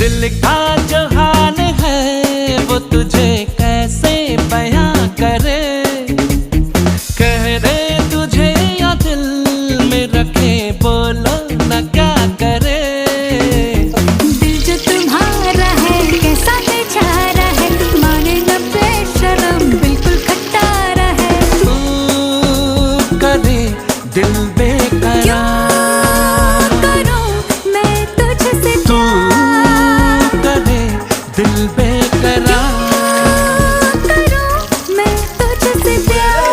दिल का जो हाल है वो तुझे कैसे बयां करे, कह दे तुझे या दिल में रखे, बोलो न क्या करे। दिल जो तुम्हारा है कैसा बेचारा है, माने न बेशरम बिल्कुल खट्टारा है। तू करे दिल बेकरार, दिल बेकरार। करूं मैं तुझसे प्यार।